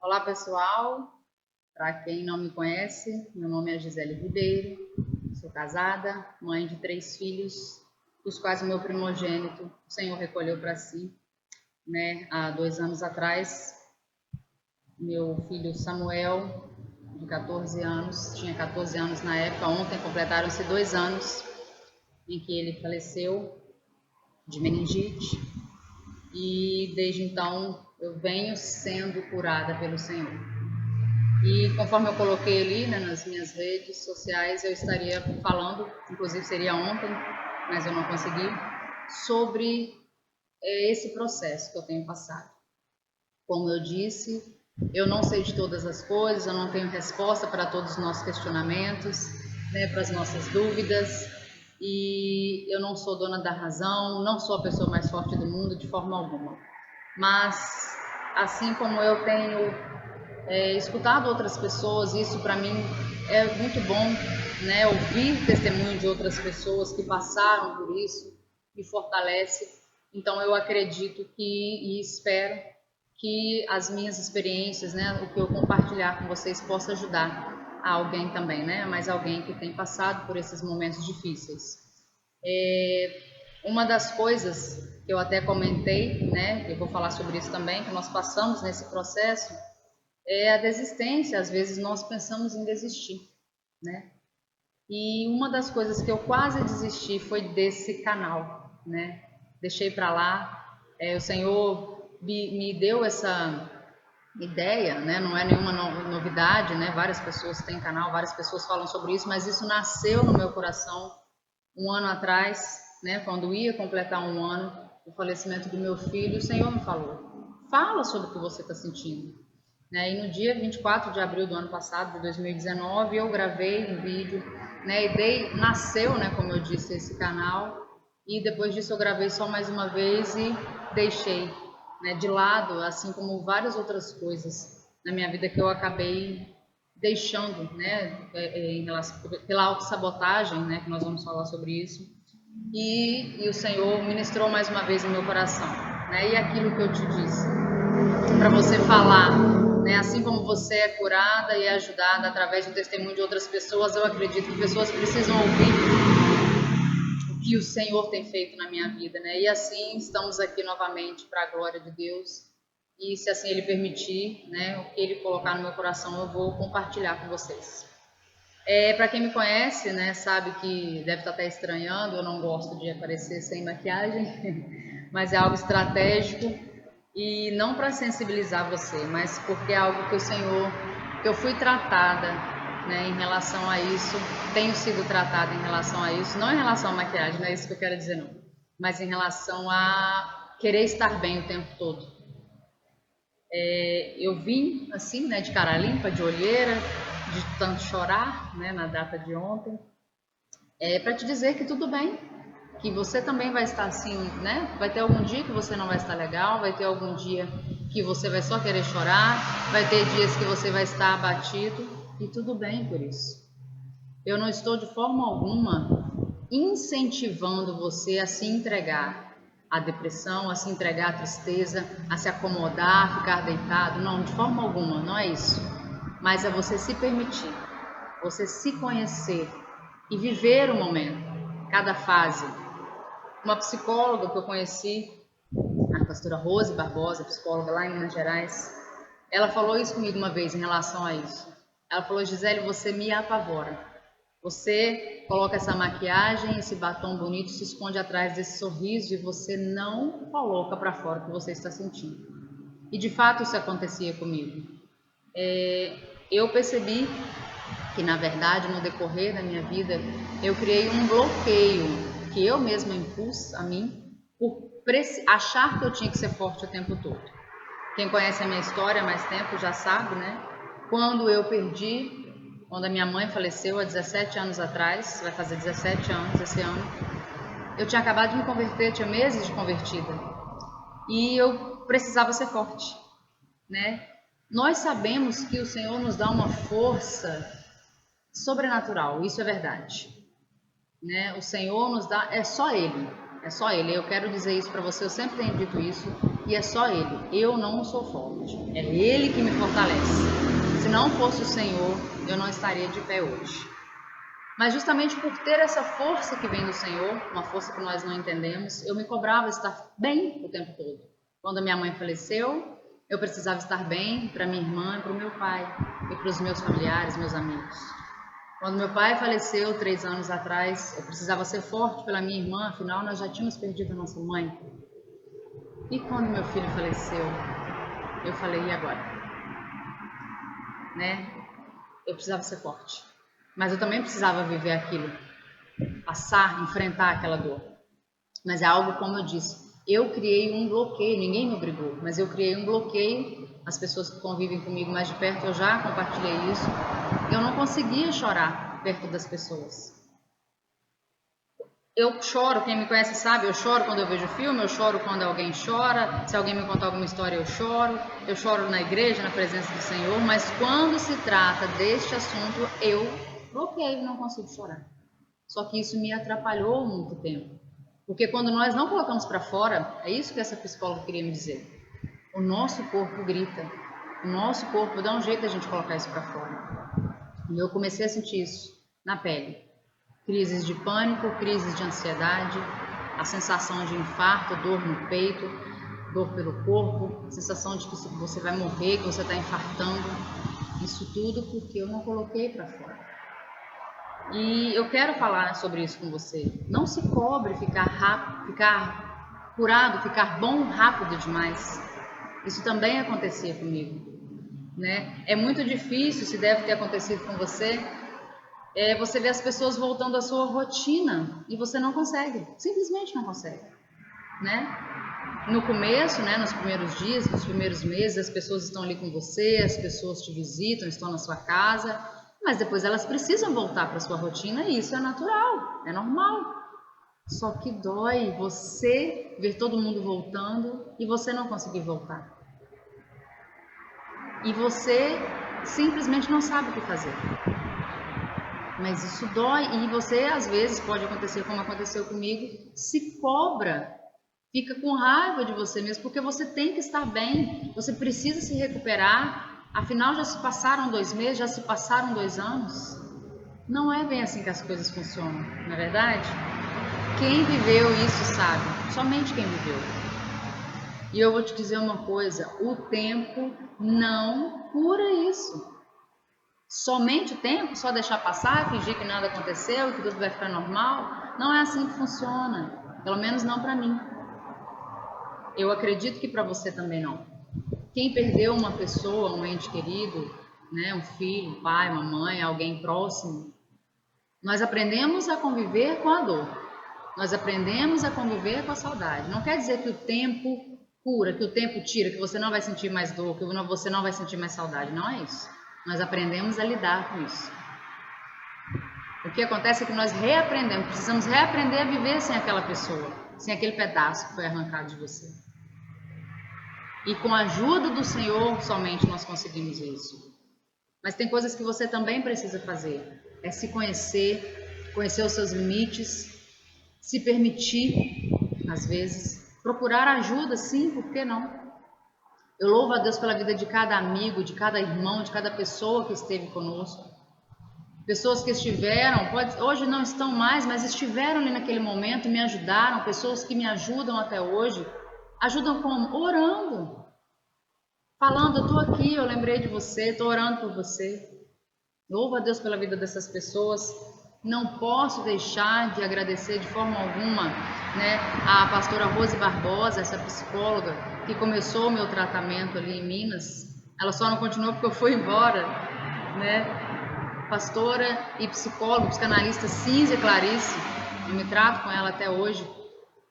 Olá pessoal, para quem não me conhece, meu nome é Gisele Ribeiro, sou casada, mãe de 3 filhos, dos quais o meu primogênito o Senhor recolheu para si, há 2 anos atrás. Meu filho Samuel, de 14 anos, tinha 14 anos na época, ontem completaram-se 2 anos em que ele faleceu de meningite e desde então eu venho sendo curada pelo Senhor. E conforme eu coloquei ali, nas minhas redes sociais, eu estaria falando, inclusive seria ontem, mas eu não consegui, sobre esse processo que eu tenho passado. Como eu disse, eu não sei de todas as coisas, eu não tenho resposta para todos os nossos questionamentos, para as nossas dúvidas, e eu não sou dona da razão, não sou a pessoa mais forte do mundo de forma alguma. Mas, assim como eu tenho escutado outras pessoas, isso para mim é muito bom, ouvir testemunho de outras pessoas que passaram por isso, me fortalece. Então eu acredito e espero que as minhas experiências, o que eu compartilhar com vocês possa ajudar a alguém também, mas alguém que tem passado por esses momentos difíceis. Uma das coisas que eu até comentei, eu vou falar sobre isso também, que nós passamos nesse processo, é a desistência. Às vezes nós pensamos em desistir, E uma das coisas que eu quase desisti foi desse canal, Deixei para lá. O Senhor me deu essa ideia, Não é nenhuma novidade, Várias pessoas têm canal, várias pessoas falam sobre isso, mas isso nasceu no meu coração 1 ano atrás, Quando ia completar 1 ano o falecimento do meu filho. O Senhor me falou: fala sobre o que você está sentindo. E no dia 24 de abril do ano passado, de 2019, eu gravei um vídeo, e nasceu, como eu disse, esse canal. E depois disso eu gravei só mais uma vez e deixei, de lado, assim como várias outras coisas na minha vida que eu acabei deixando, em relação, pela autossabotagem, que nós vamos falar sobre isso. E o Senhor ministrou mais uma vez em meu coração, E aquilo que eu te disse, para você falar, assim como você é curada e é ajudada através do testemunho de outras pessoas, eu acredito que pessoas precisam ouvir o que o Senhor tem feito na minha vida, E assim estamos aqui novamente para a glória de Deus. E se assim Ele permitir, o que Ele colocar no meu coração, eu vou compartilhar com vocês. Para quem me conhece, sabe que deve estar até estranhando, eu não gosto de aparecer sem maquiagem, mas é algo estratégico. E não para sensibilizar você, mas porque é algo que o Senhor, que eu fui tratada, em relação a isso, tenho sido tratada em relação a isso, não em relação à maquiagem, não é isso que eu quero dizer não, mas em relação a querer estar bem o tempo todo. Eu vim assim, de cara limpa, de olheira, de tanto chorar, na data de ontem, para te dizer que tudo bem, que você também vai estar assim, Vai ter algum dia que você não vai estar legal, vai ter algum dia que você vai só querer chorar, vai ter dias que você vai estar abatido, e tudo bem por isso. Eu não estou de forma alguma incentivando você a se entregar à depressão, a se entregar à tristeza, a se acomodar, a ficar deitado. Não, de forma alguma, não é isso. Mas é você se permitir, você se conhecer e viver o momento, cada fase. Uma psicóloga que eu conheci, a pastora Rose Barbosa, psicóloga lá em Minas Gerais, ela falou isso comigo uma vez em relação a isso. Ela falou: Gisele, você me apavora. Você coloca essa maquiagem, esse batom bonito, se esconde atrás desse sorriso e você não coloca para fora o que você está sentindo. E de fato isso acontecia comigo. Eu percebi que, na verdade, no decorrer da minha vida, eu criei um bloqueio que eu mesma impus a mim por achar que eu tinha que ser forte o tempo todo. Quem conhece a minha história há mais tempo já sabe, Quando a minha mãe faleceu há 17 anos atrás, vai fazer 17 anos esse ano, eu tinha acabado de me converter, tinha meses de convertida, e eu precisava ser forte, Nós sabemos que o Senhor nos dá uma força sobrenatural, isso é verdade, O Senhor nos dá, é só Ele, eu quero dizer isso para você, eu sempre tenho dito isso, e é só Ele. Eu não sou forte, é Ele que me fortalece. Se não fosse o Senhor, eu não estaria de pé hoje. Mas justamente por ter essa força que vem do Senhor, uma força que nós não entendemos, eu me cobrava estar bem o tempo todo. Quando a minha mãe faleceu, eu precisava estar bem para minha irmã, para o meu pai e para os meus familiares, meus amigos. Quando meu pai faleceu 3 anos atrás, eu precisava ser forte pela minha irmã, afinal nós já tínhamos perdido a nossa mãe. E quando meu filho faleceu, eu falei, e agora? Né? Eu precisava ser forte. Mas eu também precisava viver aquilo, passar, enfrentar aquela dor. Mas é algo, como eu disse, eu criei um bloqueio, ninguém me obrigou, mas eu criei um bloqueio. As pessoas que convivem comigo mais de perto, eu já compartilhei isso. Eu não conseguia chorar perto das pessoas. Eu choro, quem me conhece sabe, eu choro quando eu vejo filme, eu choro quando alguém chora, se alguém me contar alguma história eu choro na igreja, na presença do Senhor, mas quando se trata deste assunto, eu bloqueio, não consigo chorar. Só que isso me atrapalhou muito tempo, porque quando nós não colocamos para fora, é isso que essa psicóloga queria me dizer, o nosso corpo grita, o nosso corpo dá um jeito de a gente colocar isso para fora. E eu comecei a sentir isso na pele. Crises de pânico, crises de ansiedade, a sensação de infarto, dor no peito, dor pelo corpo, a sensação de que você vai morrer, que você está infartando. Isso tudo porque eu não coloquei para fora. E eu quero falar sobre isso com você. Não se cobre ficar curado, ficar bom rápido demais. Isso também acontecia comigo, né? É muito difícil, se deve ter acontecido com você, você vê as pessoas voltando à sua rotina e você não consegue, simplesmente não consegue, né? No começo, né, nos primeiros dias, nos primeiros meses, as pessoas estão ali com você, as pessoas te visitam, estão na sua casa, mas depois elas precisam voltar para a sua rotina e isso é natural, é normal. Só que dói você ver todo mundo voltando e você não conseguir voltar. E você simplesmente não sabe o que fazer. Mas isso dói e você, às vezes, pode acontecer como aconteceu comigo, se cobra, fica com raiva de você mesmo, porque você tem que estar bem, você precisa se recuperar, afinal já se passaram 2 meses, já se passaram 2 anos. Não é bem assim que as coisas funcionam, não é verdade? Quem viveu isso sabe, somente quem viveu. E eu vou te dizer uma coisa, o tempo não cura isso. Somente o tempo, só deixar passar, fingir que nada aconteceu, que tudo vai ficar normal, não é assim que funciona, pelo menos não para mim. Eu acredito que para você também não. Quem perdeu uma pessoa, um ente querido, né, um filho, um pai, uma mãe, alguém próximo, nós aprendemos a conviver com a dor, nós aprendemos a conviver com a saudade. Não quer dizer que o tempo cura, que o tempo tira, que você não vai sentir mais dor, que você não vai sentir mais saudade, não é isso. Nós aprendemos a lidar com isso. O que acontece é que nós reaprendemos, precisamos reaprender a viver sem aquela pessoa, sem aquele pedaço que foi arrancado de você. E com a ajuda do Senhor somente nós conseguimos isso. Mas tem coisas que você também precisa fazer. É se conhecer, conhecer os seus limites, se permitir, às vezes, procurar ajuda, sim, por que não? Eu louvo a Deus pela vida de cada amigo, de cada irmão, de cada pessoa que esteve conosco. Pessoas que estiveram, hoje não estão mais, mas estiveram ali naquele momento, me ajudaram. Pessoas que me ajudam até hoje. Ajudam como? Orando. Falando, eu estou aqui, eu lembrei de você, estou orando por você. Louvo a Deus pela vida dessas pessoas. Não posso deixar de agradecer de forma alguma, né, a pastora Rose Barbosa, essa psicóloga que começou o meu tratamento ali em Minas. Ela só não continuou porque eu fui embora, né? Pastora e psicóloga, psicanalista Cínzia Clarice, eu me trato com ela até hoje.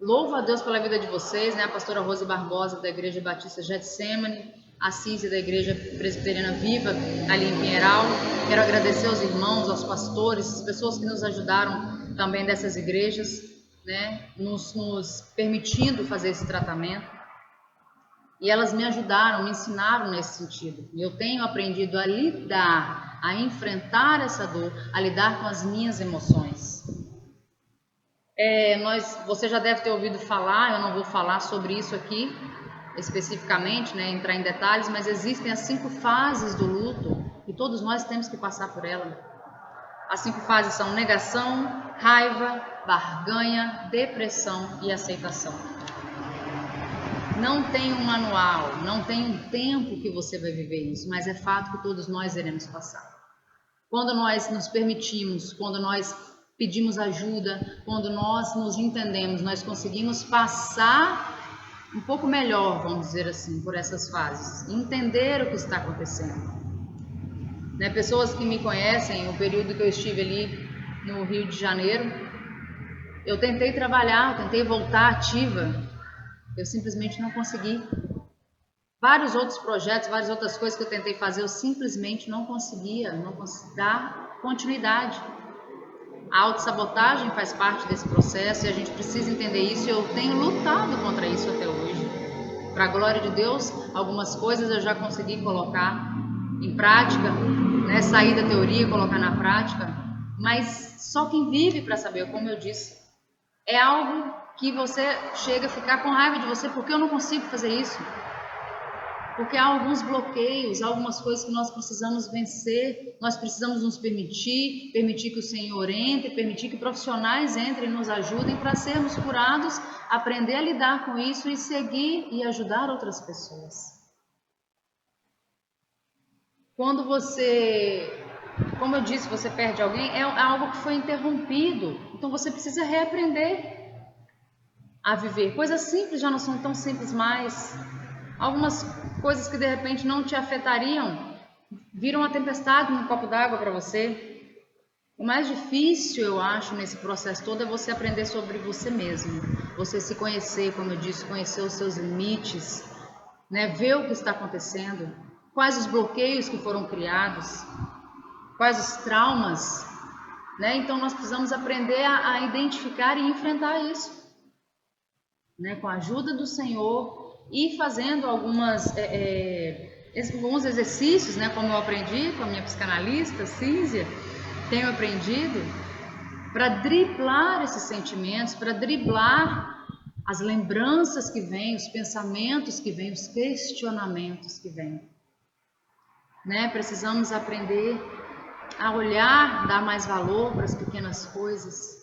Louvo a Deus pela vida de vocês, né? A pastora Rose Barbosa da Igreja Batista Getsemane, a Cínzia da Igreja Presbiteriana Viva, ali em Pinheiral. Quero agradecer aos irmãos, aos pastores, as pessoas que nos ajudaram também dessas igrejas, né? Nos permitindo fazer esse tratamento. E elas me ajudaram, me ensinaram nesse sentido. E eu tenho aprendido a lidar, a enfrentar essa dor, a lidar com as minhas emoções. Você já deve ter ouvido falar, eu não vou falar sobre isso aqui, especificamente, né, entrar em detalhes, mas existem as 5 fases do luto e todos nós temos que passar por ela. As 5 fases são negação, raiva, barganha, depressão e aceitação. Não tem um manual, não tem um tempo que você vai viver isso, mas é fato que todos nós iremos passar. Quando nós nos permitimos, quando nós pedimos ajuda, quando nós nos entendemos, nós conseguimos passar um pouco melhor, vamos dizer assim, por essas fases, entender o que está acontecendo. Né? Pessoas que me conhecem, o período que eu estive ali no Rio de Janeiro, eu tentei trabalhar, tentei voltar ativa, eu simplesmente não consegui. Vários outros projetos, várias outras coisas que eu tentei fazer, eu simplesmente não conseguia dar continuidade. A autossabotagem faz parte desse processo e a gente precisa entender isso, e eu tenho lutado contra isso até hoje. Para a glória de Deus, algumas coisas eu já consegui colocar em prática, né? Sair da teoria e colocar na prática, mas só quem vive para saber, como eu disse, é algo que você chega a ficar com raiva de você, porque eu não consigo fazer isso. Porque há alguns bloqueios, algumas coisas que nós precisamos vencer, nós precisamos nos permitir que o Senhor entre, permitir que profissionais entrem e nos ajudem para sermos curados, aprender a lidar com isso e seguir e ajudar outras pessoas. Quando você, como eu disse, você perde alguém, é algo que foi interrompido, então você precisa reaprender a viver. Coisas simples já não são tão simples mais. Algumas coisas que de repente não te afetariam viram uma tempestade num copo d'água para você. O mais difícil, eu acho, nesse processo todo é você aprender sobre você mesmo. Você se conhecer, como eu disse, conhecer os seus limites, né? Ver o que está acontecendo, quais os bloqueios que foram criados, quais os traumas, né? Então nós precisamos aprender a identificar e enfrentar isso, né? Com a ajuda do Senhor. E fazendo alguns exercícios, né, como eu aprendi com a minha psicanalista, Cínzia, tenho aprendido, para driblar esses sentimentos, para driblar as lembranças que vêm, os pensamentos que vêm, os questionamentos que vêm. Né? Precisamos aprender a olhar, dar mais valor para as pequenas coisas,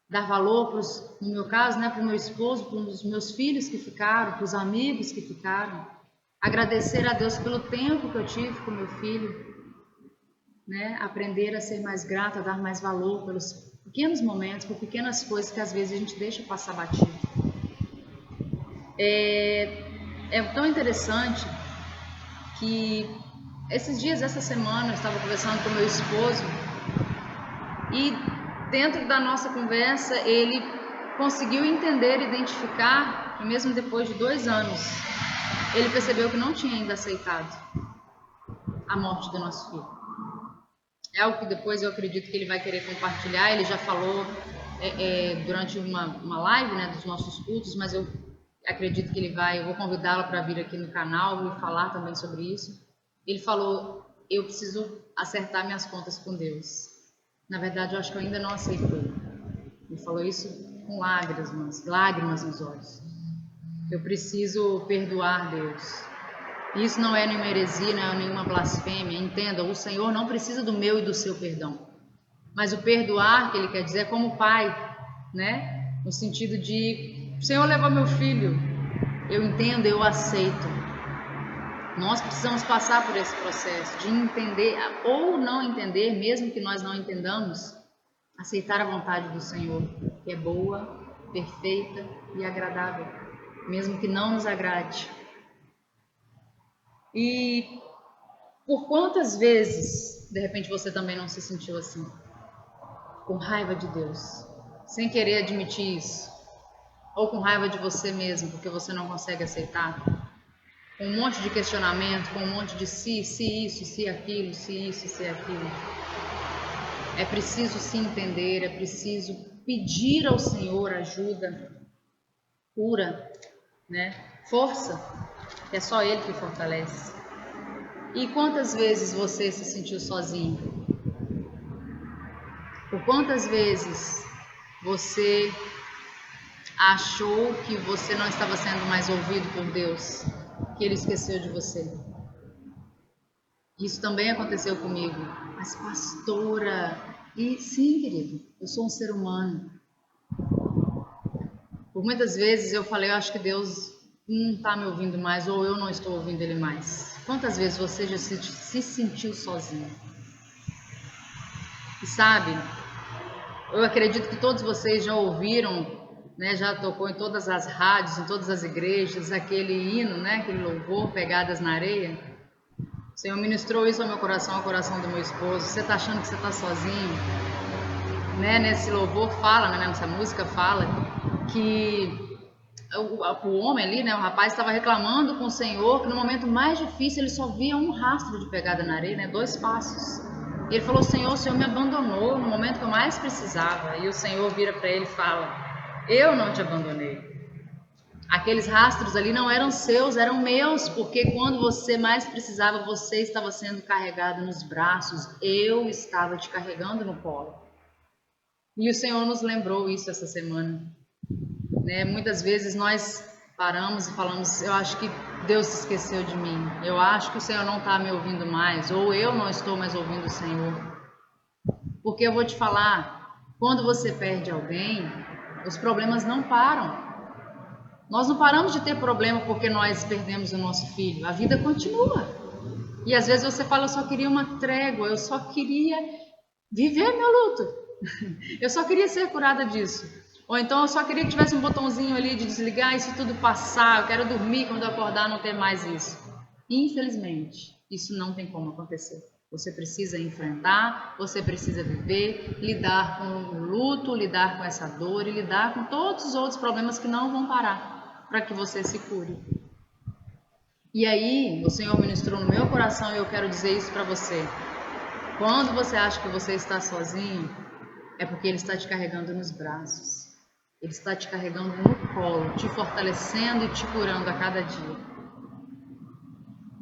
dar valor no meu caso, né, para o meu esposo, para os meus filhos que ficaram, para os amigos que ficaram, agradecer a Deus pelo tempo que eu tive com meu filho, né, aprender a ser mais grata, a dar mais valor pelos pequenos momentos, por pequenas coisas que às vezes a gente deixa passar batido. É tão interessante que esses dias, essa semana, eu estava conversando com meu esposo e dentro da nossa conversa, ele conseguiu entender, identificar que mesmo depois de 2 anos, ele percebeu que não tinha ainda aceitado a morte do nosso filho. É algo que depois eu acredito que ele vai querer compartilhar. Ele já falou durante uma live, né, dos nossos cultos, mas eu acredito que eu vou convidá-lo para vir aqui no canal e falar também sobre isso. Ele falou, eu preciso acertar minhas contas com Deus. Na verdade, eu acho que eu ainda não aceitei. Ele falou isso com lágrimas nos olhos. Eu preciso perdoar Deus. Isso não é nenhuma heresia, não é nenhuma blasfêmia. Entenda, o Senhor não precisa do meu e do seu perdão. Mas o perdoar, que ele quer dizer, é como pai, né? No sentido de, o Senhor levou meu filho. Eu entendo, eu aceito. Nós precisamos passar por esse processo de entender ou não entender, mesmo que nós não entendamos, aceitar a vontade do Senhor, que é boa, perfeita e agradável, mesmo que não nos agrade. E por quantas vezes, de repente, você também não se sentiu assim, com raiva de Deus, sem querer admitir isso, ou com raiva de você mesmo, porque você não consegue aceitar? Com um monte de questionamento, com um monte de se isso, se aquilo, se isso, se aquilo. É preciso se entender, é preciso pedir ao Senhor ajuda, cura, né? Força, que é só Ele que fortalece. E quantas vezes você se sentiu sozinho? Por quantas vezes você achou que você não estava sendo mais ouvido por Deus, que Ele esqueceu de você. Isso também aconteceu comigo. Mas pastora, e sim, querido, eu sou um ser humano. Por muitas vezes eu falei, eu acho que Deus não está me ouvindo mais, ou eu não estou ouvindo Ele mais. Quantas vezes você já se sentiu sozinho? E sabe, eu acredito que todos vocês já ouviram, né, já tocou em todas as rádios, em todas as igrejas, aquele hino, né, aquele louvor, Pegadas na Areia. O Senhor ministrou isso ao coração do meu esposo. Você está achando que você está sozinho? Né, nesse louvor fala, né, nessa música fala que o homem ali, né, o rapaz estava reclamando com o Senhor que no momento mais difícil ele só via um rastro de pegada na areia, né, 2 passos. E ele falou: Senhor, o Senhor me abandonou no momento que eu mais precisava. E o Senhor vira para ele e fala: eu não te abandonei. Aqueles rastros ali não eram seus, eram meus, porque quando você mais precisava, você estava sendo carregado nos braços, eu estava te carregando no colo. E o Senhor nos lembrou isso essa semana. Né? Muitas vezes nós paramos e falamos: eu acho que Deus se esqueceu de mim, eu acho que o Senhor não está me ouvindo mais, ou eu não estou mais ouvindo o Senhor. Porque eu vou te falar, quando você perde alguém, os problemas não param. Nós não paramos de ter problema porque nós perdemos o nosso filho, a vida continua. E às vezes você fala: eu só queria uma trégua, eu só queria viver meu luto, eu só queria ser curada disso. Ou então eu só queria que tivesse um botãozinho ali de desligar isso tudo passar, eu quero dormir, quando eu acordar não ter mais isso. Infelizmente, isso não tem como acontecer. Você precisa enfrentar, você precisa viver, lidar com o luto, lidar com essa dor e lidar com todos os outros problemas que não vão parar para que você se cure. E aí, o Senhor ministrou no meu coração e eu quero dizer isso para você. Quando você acha que você está sozinho, é porque Ele está te carregando nos braços. Ele está te carregando no colo, te fortalecendo e te curando a cada dia.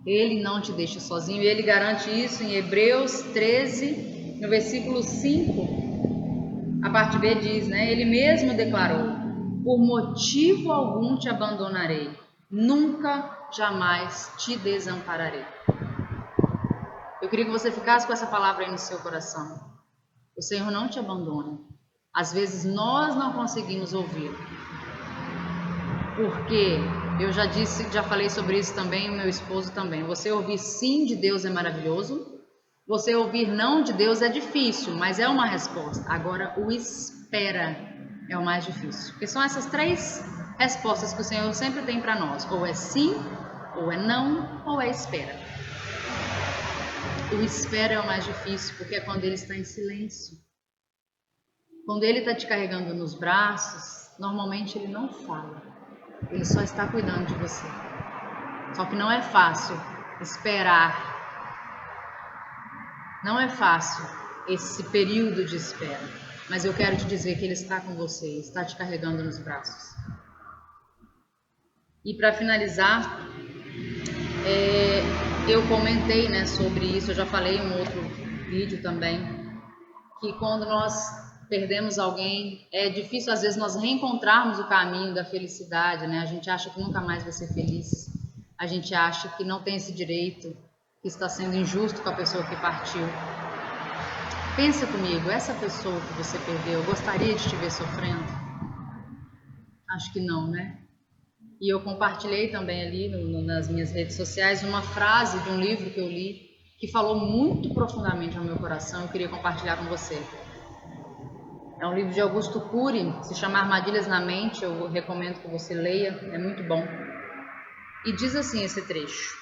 Ele não te deixa sozinho, e Ele garante isso em Hebreus 13, no versículo 5, a parte B diz, né? Ele mesmo declarou: por motivo algum te abandonarei, nunca, jamais te desampararei. Eu queria que você ficasse com essa palavra aí no seu coração. O Senhor não te abandona. Às vezes nós não conseguimos ouvir. Porque eu já falei sobre isso também, o meu esposo também. Você ouvir sim de Deus é maravilhoso. Você ouvir não de Deus é difícil, mas é uma resposta. Agora, o espera é o mais difícil. Porque são essas 3 respostas que o Senhor sempre tem para nós. Ou é sim, ou é não, ou é espera. O espera é o mais difícil, porque é quando Ele está em silêncio. Quando Ele está te carregando nos braços, normalmente Ele não fala. Ele só está cuidando de você. Só que não é fácil esperar. Não é fácil esse período de espera. Mas eu quero te dizer que Ele está com você, está te carregando nos braços. E para finalizar, eu comentei, né, sobre isso, eu já falei em um outro vídeo também, que quando nós perdemos alguém, é difícil às vezes nós reencontrarmos o caminho da felicidade, né? A gente acha que nunca mais vai ser feliz, a gente acha que não tem esse direito, que está sendo injusto com a pessoa que partiu. Pensa comigo, essa pessoa que você perdeu, gostaria de te ver sofrendo? Acho que não, né? E eu compartilhei também ali nas minhas redes sociais uma frase de um livro que eu li, que falou muito profundamente ao meu coração, eu queria compartilhar com você. É um livro de Augusto Cury, se chama Armadilhas na Mente, eu recomendo que você leia, é muito bom. E diz assim esse trecho: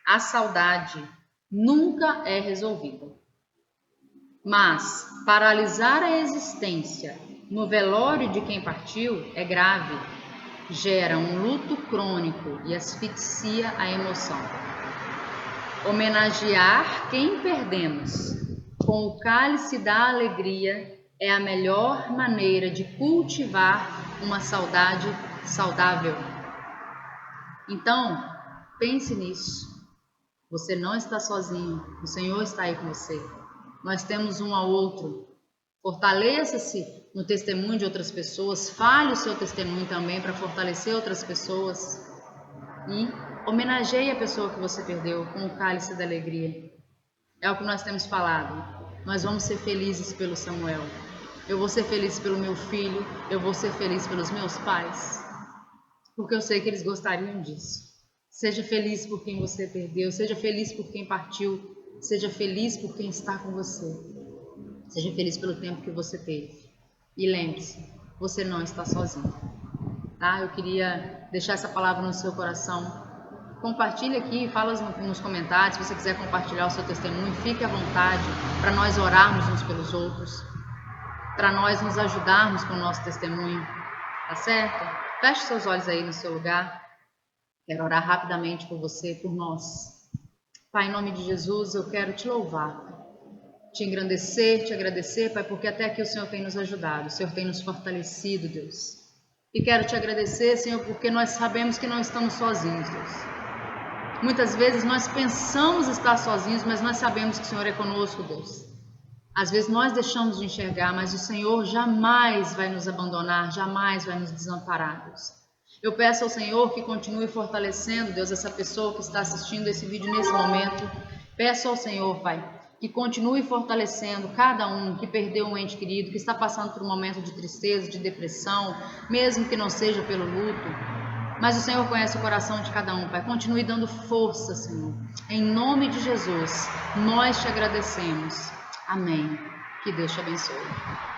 a saudade nunca é resolvida, mas paralisar a existência no velório de quem partiu é grave, gera um luto crônico e asfixia a emoção. Homenagear quem perdemos com o cálice da alegria é a melhor maneira de cultivar uma saudade saudável. Então, pense nisso. Você não está sozinho, o Senhor está aí com você. Nós temos um ao outro. Fortaleça-se no testemunho de outras pessoas, fale o seu testemunho também para fortalecer outras pessoas e homenageie a pessoa que você perdeu com o cálice da alegria. É o que nós temos falado. Nós vamos ser felizes pelo Samuel. Eu vou ser feliz pelo meu filho, eu vou ser feliz pelos meus pais, porque eu sei que eles gostariam disso. Seja feliz por quem você perdeu, seja feliz por quem partiu, seja feliz por quem está com você. Seja feliz pelo tempo que você teve. E lembre-se, você não está sozinho. Tá? Eu queria deixar essa palavra no seu coração. Compartilhe aqui, fala nos comentários, se você quiser compartilhar o seu testemunho, fique à vontade para nós orarmos uns pelos outros, para nós nos ajudarmos com o nosso testemunho, tá certo? Feche seus olhos aí no seu lugar. Quero orar rapidamente por você, por nós. Pai, em nome de Jesus, eu quero te louvar, te engrandecer, te agradecer, Pai, porque até aqui o Senhor tem nos ajudado, o Senhor tem nos fortalecido, Deus. E quero te agradecer, Senhor, porque nós sabemos que não estamos sozinhos, Deus. Muitas vezes nós pensamos estar sozinhos, mas nós sabemos que o Senhor é conosco, Deus. Às vezes nós deixamos de enxergar, mas o Senhor jamais vai nos abandonar, jamais vai nos desamparar, Deus. Eu peço ao Senhor que continue fortalecendo, Deus, essa pessoa que está assistindo esse vídeo nesse momento. Peço ao Senhor, Pai, que continue fortalecendo cada um que perdeu um ente querido, que está passando por um momento de tristeza, de depressão, mesmo que não seja pelo luto. Mas o Senhor conhece o coração de cada um, Pai. Continue dando força, Senhor. Em nome de Jesus, nós te agradecemos. Amém. Que Deus te abençoe.